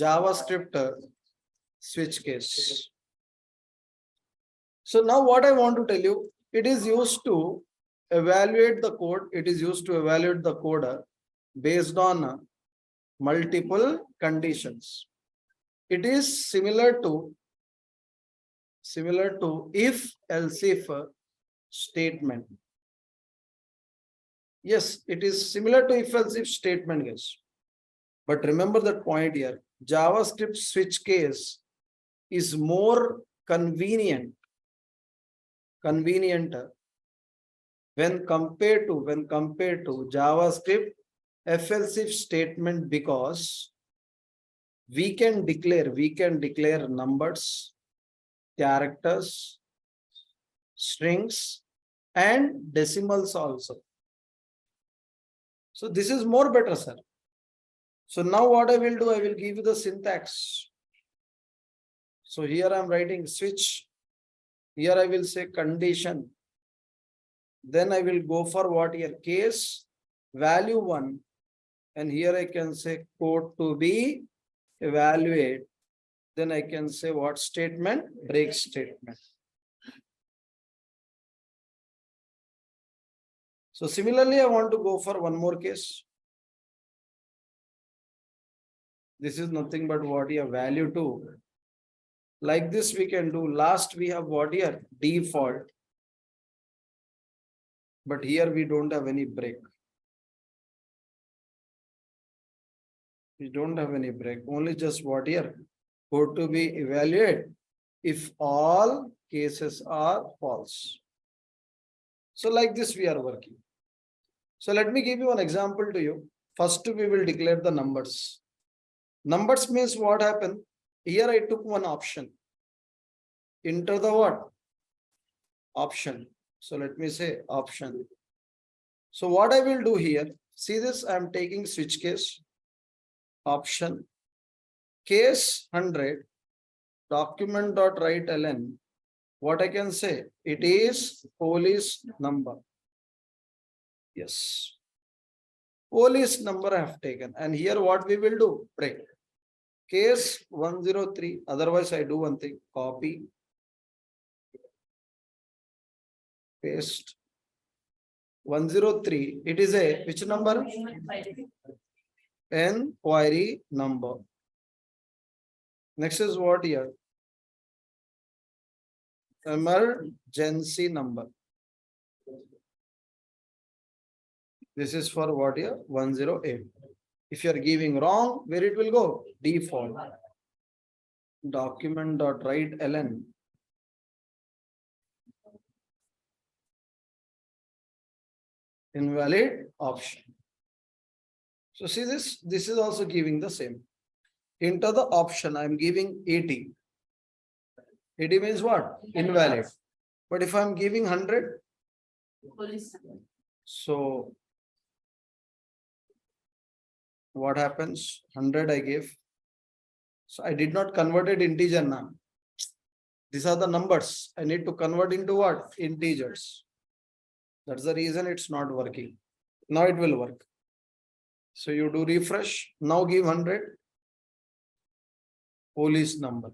JavaScript switch case. So now what I want to tell you, it is used to evaluate the code. It is used to evaluate the code based on multiple conditions. It is similar to if else if statement. Yes, it is similar to if else if statement, yes. But remember that point here, JavaScript switch case is more convenient when compared to JavaScript else if statement, because we can declare numbers, characters, strings, and decimals also. So this is more better, sir. So now what I will do, I will give you the syntax. So here I am writing switch. Here I will say condition. Then I will go for what here? Case, value 1. And here I can say code to be evaluate. Then I can say what statement? Break statement. So similarly, I want to go for one more case. This is nothing but what here? Value 2. Like this we can do. Last we have what here? Default. But here we don't have any break. We don't have any break. Only just what here? Code to be evaluate if all cases are false. So like this we are working. So let me give you an example to you. First we will declare the numbers. Numbers means what happened? Here I took one option. Enter the what? Option. So let me say option. So what I will do here, see this, I am taking switch case, option, case 100, document.write.ln. What I can say, it is police number. Yes. Police number I have taken. And here what we will do, break. Case 103. Otherwise I do one thing, copy, paste. 103. It is a which number? Inquiry number. Next is what here? Emergency number. This is for what here? 108. If you are giving wrong, where it will go? Default. Document.write.ln. Invalid option. So see this, this is also giving the same. Enter the option, I am giving 80. 80 means what? Invalid. But if I am giving 100, so what happens? 100 I gave. So I did not convert it integer now. These are the numbers. I need to convert into what? Integers. That's the reason it's not working. Now it will work. So you do refresh. Now give 100. Police number.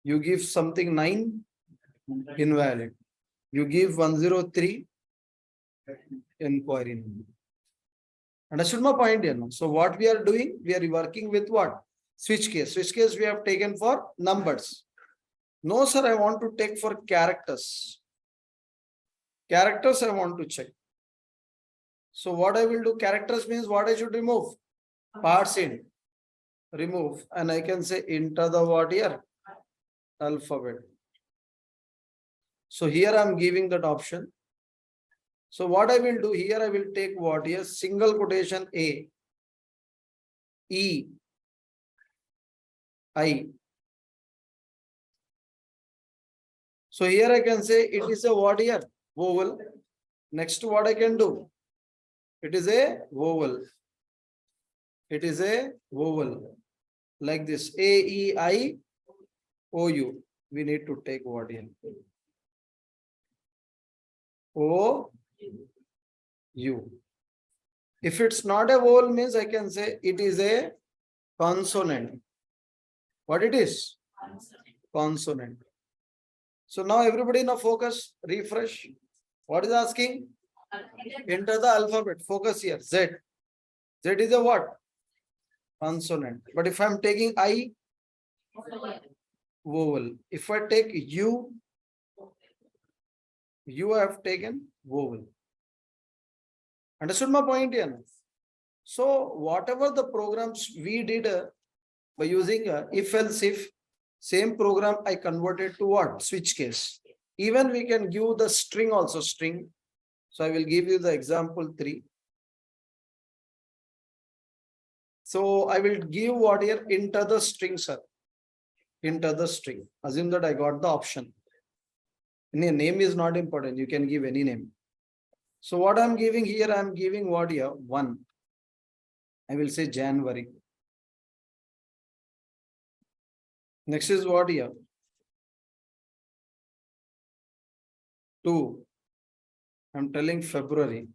You give something 9. Invalid. You give 103. Inquiry number. Understood my point here? So what we are doing? We are working with what? Switch case. Switch case we have taken for numbers. No, sir, I want to take for characters. Characters I want to check. So what I will do, characters means what I should remove? Parse in. Remove. And I can say enter the what here? Alphabet. So here I am giving that option. So what I will do here, I will take what here? Single quotation A, E, I. So here I can say it is a what here? Vowel. Next what I can do? It is a vowel. It is a vowel. Like this. A, E, I, O, U. We need to take what here? O, U. If it's not a vowel means I can say it is a consonant. What it is? Consonant. So now everybody now focus, refresh. What is asking? Enter the alphabet. Focus here. Z. Z is a what? Consonant. But if I'm taking I, vowel. If I take U, I have taken vowel. Understood my point here? So whatever the programs we did by using if else if, same program I converted to what? Switch case. Even we can give the string also string. So I will give you the example 3. So I will give what here? Enter the string, sir. Enter the string. Assume that I got the option. Name is not important. You can give any name. So what I'm giving here, I'm giving what here? 1. I will say January. Next is what here? 2. I'm telling February.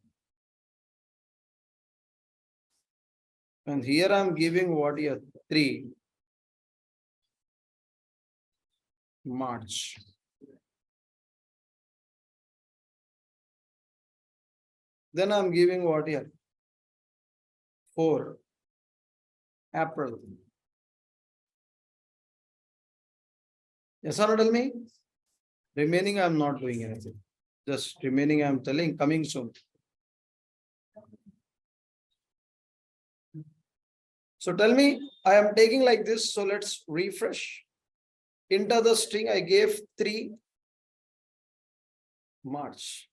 And here I'm giving what here? 3. March. Then I'm giving what here? 4. April. Yes or no, tell me? Remaining I'm not doing anything. Just remaining I'm telling coming soon. So tell me, I am taking like this. So let's refresh. Enter the string I gave 3 March.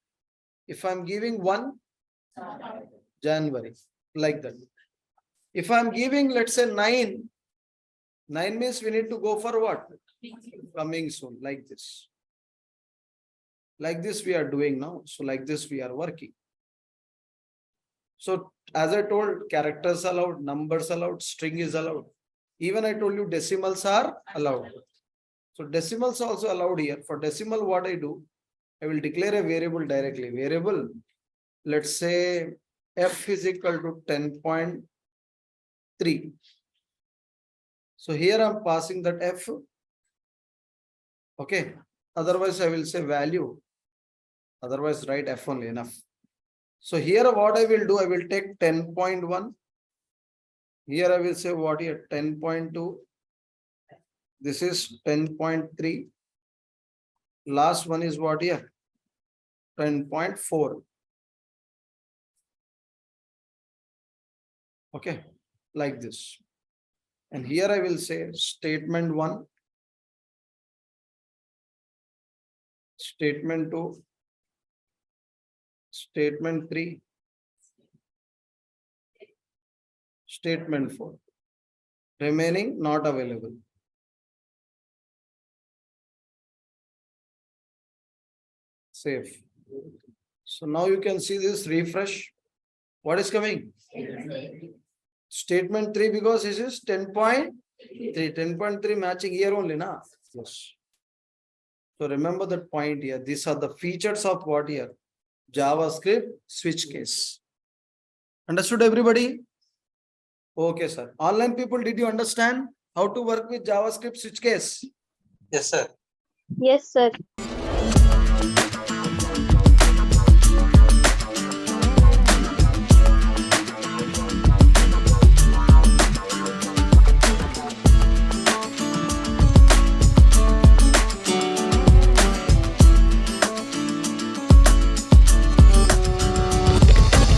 If I'm giving 1 January, like that. If I'm giving, let's say 9 means we need to go for what? Coming soon, like this. Like this we are doing now. So like this we are working. So as I told, characters allowed, numbers allowed, string is allowed. Even I told you decimals are allowed. So decimals also allowed here. For decimal, what I do, I will declare a variable directly. Variable, let's say f is equal to 10.3. So here I'm passing that f. Okay. Otherwise, I will say value. Otherwise, write f only, enough. So here what I will do, I will take 10.1. Here I will say what here? 10.2. This is 10.3. Last one is what here? 10.4. Okay, like this. And here I will say statement 1, statement 2, statement 3, statement 4. Remaining not available. Save. So now you can see this refresh. What is coming? Statement 3, because this is 10.3. 10.3 matching here only, na? Yes. So remember that point here. These are the features of what here? JavaScript switch case. Understood, everybody? Okay, sir. Online people, did you understand how to work with JavaScript switch case? Yes, sir. Yes, sir.